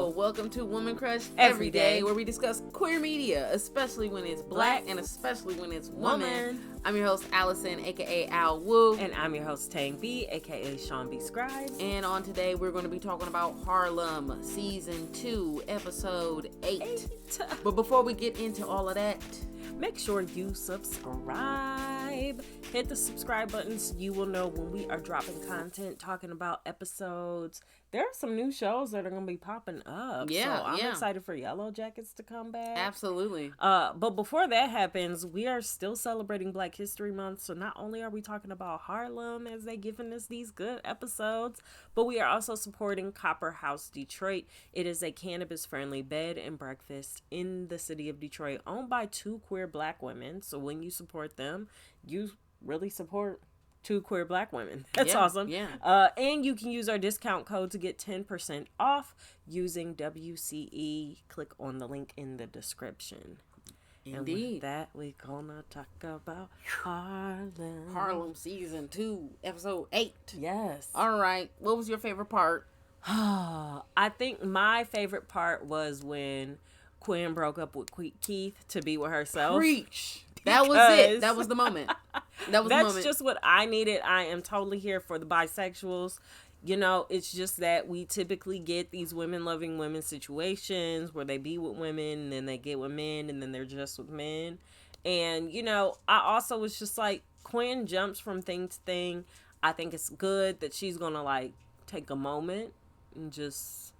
welcome to Woman Crush Every Day, Day, where we discuss queer media, especially when it's black and especially when it's woman. I'm your host, Allison, aka Al Wu. And I'm your host, Tang B, aka Sean B. Scribe. And on today, we're going to be talking about Harlem, Season 2, Episode 8. But before we get into all of that, make sure you subscribe. Hit the subscribe button so you will know when we are dropping content, talking about episodes. There are some new shows that are going to be popping up. Yeah, so I'm excited for Yellow Jackets to come back. Absolutely. But before that happens, we are still celebrating Black History Month. So not only are we talking about Harlem as they giving us these good episodes, but we are also supporting Copper House Detroit. It is a cannabis-friendly bed and breakfast in the city of Detroit, owned by two queer Black women. So when you support them, you really support two queer Black women. That's awesome. Yeah. And you can use our discount code to get 10% off using WCE. Click on the link in the description. Indeed. And with that, we're gonna talk about Harlem. Harlem Season 2, Episode 8. Yes. All right. What was your favorite part? I think my favorite part was when Quinn broke up with Keith to be with herself. Preach. That was it. That was the moment. That's just what I needed. I am totally here for the bisexuals. You know, it's just that we typically get these women loving women situations where they be with women and then they get with men and then they're just with men. And, you know, I also was just like, Quinn jumps from thing to thing. I think it's good that she's going to like take a moment and just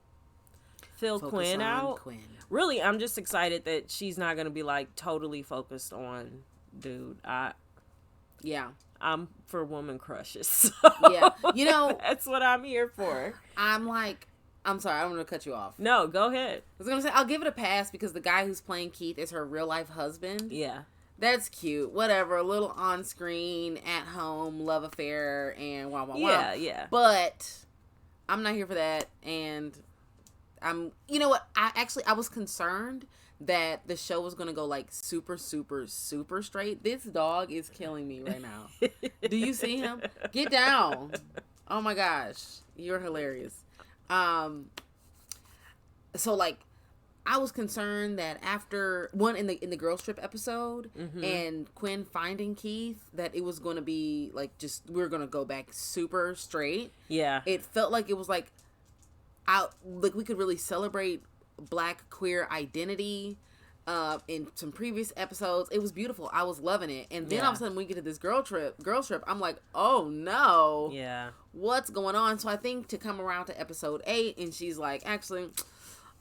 fill Focus Quinn on out. Quinn. Really, I'm just excited that she's not going to be like totally focused on dude. I'm for woman crushes. So Yeah. You know, that's what I'm here for. I'm sorry, I don't want to cut you off. No, go ahead. I was going to say, I'll give it a pass because the guy who's playing Keith is her real life husband. Yeah. That's cute. Whatever. A little on screen, at home, love affair, and wah, wah, wah. Yeah. But I'm not here for that. And you know what? I was concerned that the show was going to go like super, super, super straight. This dog is killing me right now. Do you see him? Get down. Oh my gosh. You're hilarious. So like, I was concerned that after one in the girls trip episode and Quinn finding Keith, that it was going to be like, we're going to go back super straight. Yeah. It felt like it was like, we could really celebrate Black queer identity in some previous episodes. It was beautiful. I was loving it. And then all of a sudden we get to this girls trip, I'm like, oh no. Yeah. What's going on? So I think to come around to episode 8 and she's like, actually,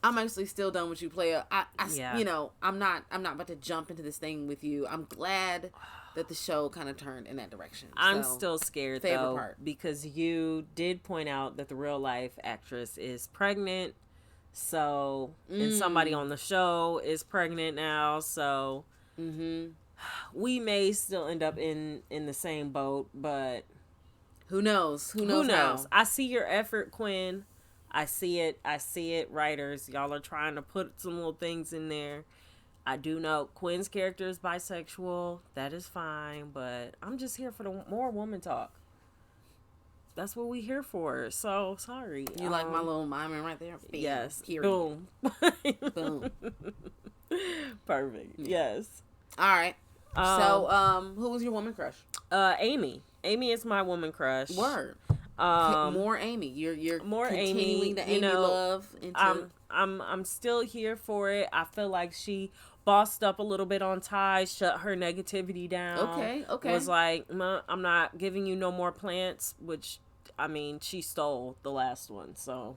I'm actually still done with you, player. You know, I'm not about to jump into this thing with you. I'm glad that the show kind of turned in that direction. I'm still scared though, part. because you did point out that the real life actress is pregnant. So, and somebody on the show is pregnant now. So, we may still end up in the same boat, but who knows? Who knows? Now? I see your effort, Quinn. I see it, writers. Y'all are trying to put some little things in there. I do know Quinn's character is bisexual. That is fine, but I'm just here for the more woman talk. That's what we here for. So, sorry. You like my little miming right there? Bam. Yes. Period. Boom. Boom. Perfect. Yes. All right. So, who was your woman crush? Amy. Amy is my woman crush. Word. More Amy. You're more continuing Amy, the Amy love into... I'm still here for it. I feel like she bossed up a little bit on Ty, shut her negativity down. Okay. Was like, I'm not giving you no more plants, which, I mean, she stole the last one, so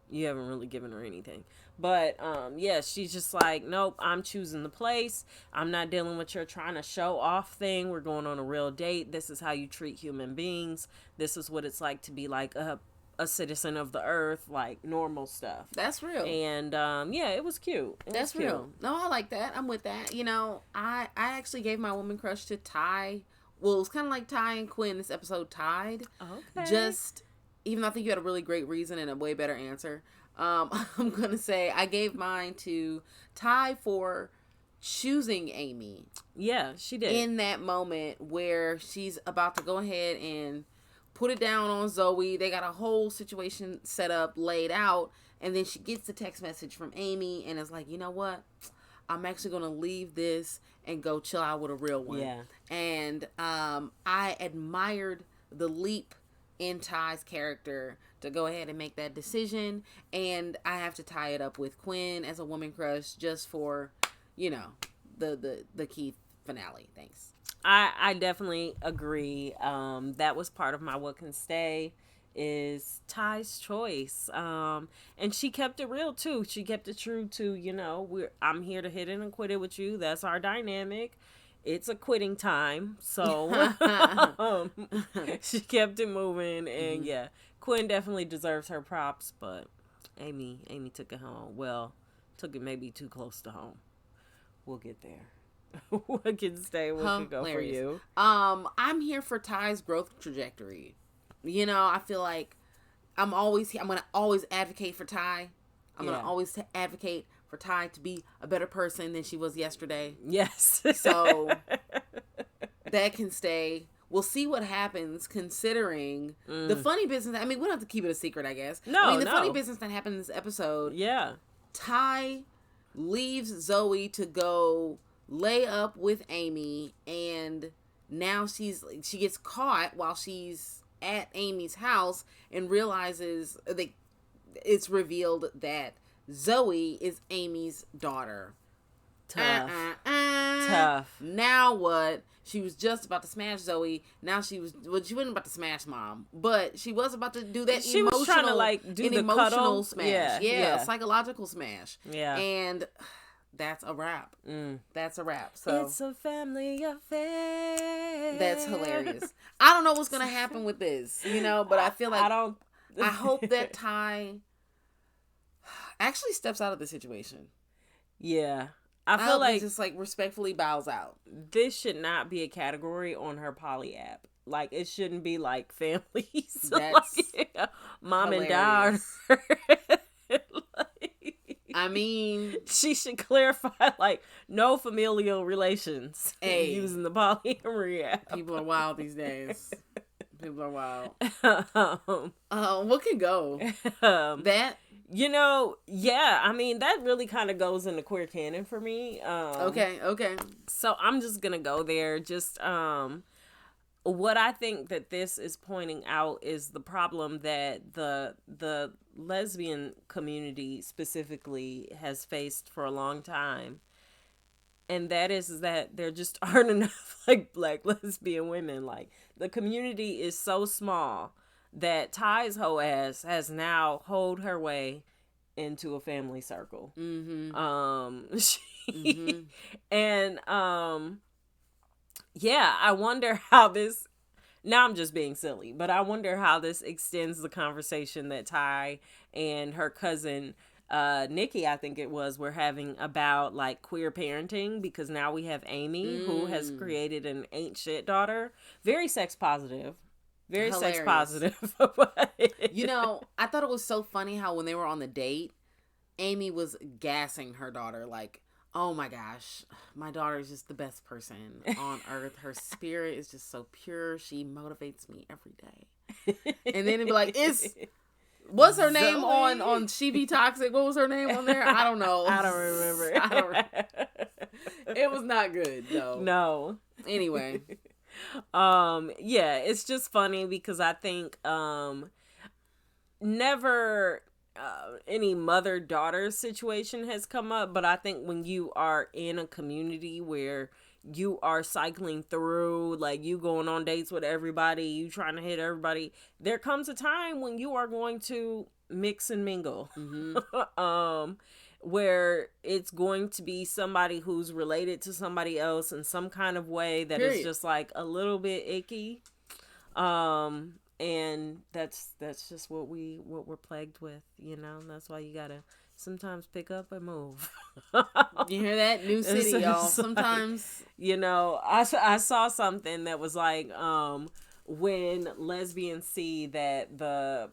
you haven't really given her anything. But, yeah, she's just like, nope, I'm choosing the place. I'm not dealing with your trying to show off thing. We're going on a real date. This is how you treat human beings. This is what it's like to be like a citizen of the earth, like normal stuff. That's real. And, yeah, it was cute. That's real. No, I like that. I'm with that. You know, I actually gave my woman crush to Ty. Well, it was kind of like Ty and Quinn. This episode tied. Okay. Even though I think you had a really great reason and a way better answer, I'm going to say I gave mine to Ty for choosing Amy. Yeah, she did. In that moment where she's about to go ahead and put it down on Zoe. They got a whole situation set up, laid out. And then she gets the text message from Amy and is like, you know what? I'm actually going to leave this and go chill out with a real one. Yeah. And I admired the leap in Ty's character to go ahead and make that decision. And I have to tie it up with Quinn as a woman crush just for, the Keith finale. Thanks. I definitely agree. That was part of my what can stay is Ty's choice. And she kept it real too. She kept it true to, I'm here to hit it and quit it with you. That's our dynamic. It's a quitting time. So she kept it moving, and yeah, Quinn definitely deserves her props, but Amy took it home. Well, took it maybe too close to home. We'll get there. What can stay? What can go for you? I'm here for Ty's growth trajectory. I feel like I'm going to always advocate for Ty. I'm going to always advocate for Ty to be a better person than she was yesterday. Yes. So that can stay. We'll see what happens considering the funny business. I mean, we don't have to keep it a secret, I guess. The funny business that happened in this episode. Yeah. Ty leaves Zoe to go lay up with Amy, and now she gets caught while she's at Amy's house and realizes it's revealed that Zoe is Amy's daughter. Tough. Now what? She was just about to smash Zoe. Now she wasn't about to smash Mom, but she was about to do that. She was trying to do the emotional cuddle. smash. Yeah, psychological smash. Yeah, and that's a wrap. That's a wrap. So it's a family affair. That's hilarious. I don't know what's gonna happen with this, but I feel like I hope that Ty actually steps out of the situation. Yeah. I feel like just respectfully bows out. This should not be a category on her poly app. Like, it shouldn't be like families. That's mom hilarious. And daughter. I mean, she should clarify no familial relations using the polyamory app. People are wild these days. People are wild. What can go? That. I mean, that really kind of goes in the queer canon for me. Okay. So I'm just going to go there. Just what I think that this is pointing out is the problem that the lesbian community specifically has faced for a long time. And that is that there just aren't enough black lesbian women. The community is so small that Ty's whole ass has now hoed her way into a family circle. Mm-hmm. And I wonder how this. Now I'm just being silly, but I wonder how this extends the conversation that Ty and her cousin Nikki, I think it was, were having about queer parenting, because now we have Amy who has created an ain't shit daughter. Very sex positive. Very hilarious. Sex positive. I thought it was so funny how when they were on the date, Amy was gassing her daughter oh my gosh, my daughter is just the best person on earth. Her spirit is just so pure. She motivates me every day. And then it'd be like, what's her name on She Be Toxic? What was her name on there? I don't know. I don't remember. It was not good, though. No. Anyway. It's just funny because I think never any mother-daughter situation has come up, but I think when you are in a community where you are cycling through, you going on dates with everybody, you trying to hit everybody, there comes a time when you are going to mix and mingle. Mm-hmm. Where it's going to be somebody who's related to somebody else in some kind of way that is just a little bit icky. And that's just what we're plagued with, That's why you gotta sometimes pick up and move. You hear that? New city, y'all. Sometimes, I saw something that was when lesbians see that the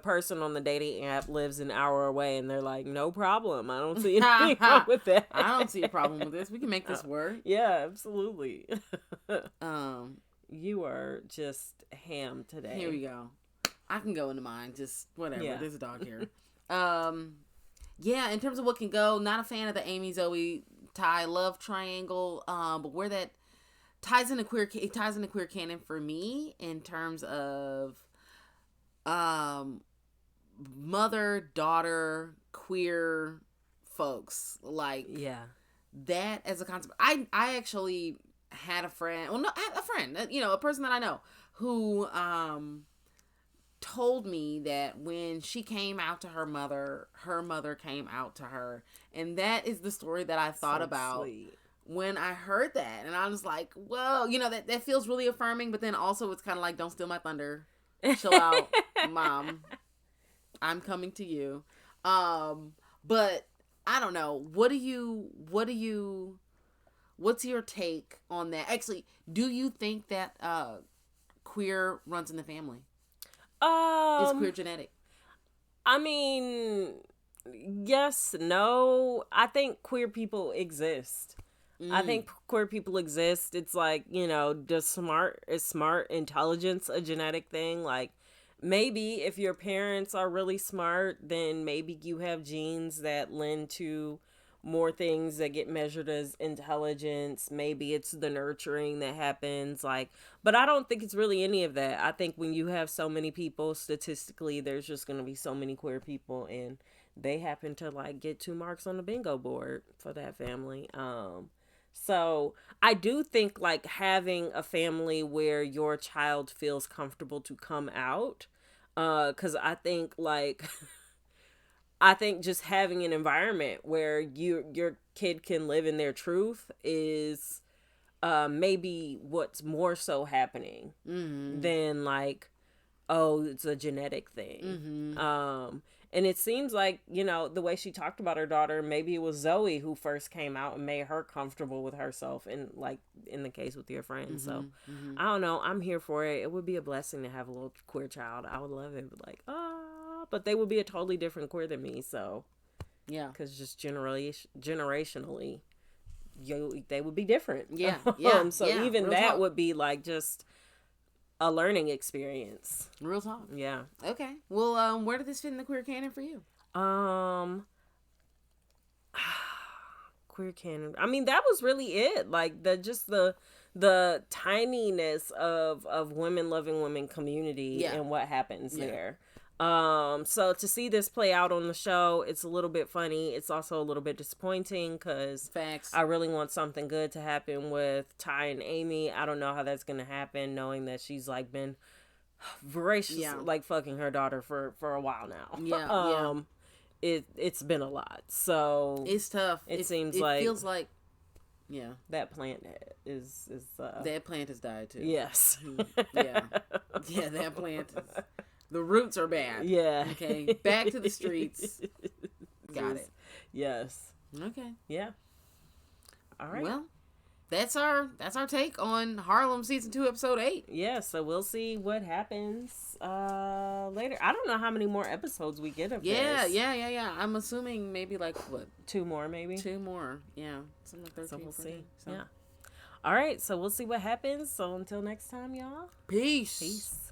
person on the dating app lives an hour away, and they're like, no problem. I don't see anything wrong with that. I don't see a problem with this. We can make this work. Yeah, absolutely. You are just ham today. Here we go. I can go into mine. Just whatever. Yeah. There's a dog here. Yeah, in terms of what can go, not a fan of the Amy Zoe Ty love triangle. But where that ties into queer canon for me in terms of um mother daughter queer folks, like Yeah. that as a concept. I actually had a friend, well, no, a friend, a person that I know who told me that when she came out to her mother came out to her, and that is the story that I thought about sweet. when I heard that, and I was like, whoa, that feels really affirming, but then also it's kind of like, don't steal my thunder, chill out, mom, I'm coming to you. But I don't know, what's your take on that? Actually, do you think that queer runs in the family? Is queer genetic? I mean, yes, no. I think queer people exist. I think queer people exist. It's like, is smart intelligence a genetic thing? Like, maybe if your parents are really smart, then maybe you have genes that lend to more things that get measured as intelligence. Maybe it's the nurturing that happens, but I don't think it's really any of that. I think when you have so many people, statistically, there's just going to be so many queer people, and they happen to get 2 marks on the bingo board for that family. So I do think having a family where your child feels comfortable to come out, because I think I think just having an environment where your kid can live in their truth is maybe what's more so happening than oh, it's a genetic thing. And it seems like, the way she talked about her daughter, maybe it was Zoe who first came out and made her comfortable with herself, and in the case with your friend. So I don't know, I'm here for it. It would be a blessing to have a little queer child. I would love it. But they would be a totally different queer than me. So yeah, because just generationally, they would be different. Yeah. So yeah, even that talk. would be just a learning experience. Real talk. Yeah. Okay. Well, where did this fit in the queer canon for you? Queer canon. I mean, that was really it. The tininess of women loving women community and what happens there. So to see this play out on the show, it's a little bit funny. It's also a little bit disappointing because I really want something good to happen with Ty and Amy. I don't know how that's gonna happen, knowing that she's been voracious, fucking her daughter for a while now. It's been a lot, so it's tough. It feels like that plant is that plant has died too. Yes. Yeah, that plant is, the roots are bad. Yeah. Okay, back to the streets. Got it. Yes. Okay. Yeah. All right. Well, that's our take on Harlem season 2 episode 8. Yeah, so we'll see what happens later. I don't know how many more episodes we get of this. Yeah. I'm assuming maybe 2 more, maybe. 2 more. Yeah. Something like 13. So we'll see. So. Yeah. All right, so we'll see what happens. So until next time, y'all. Peace. Peace.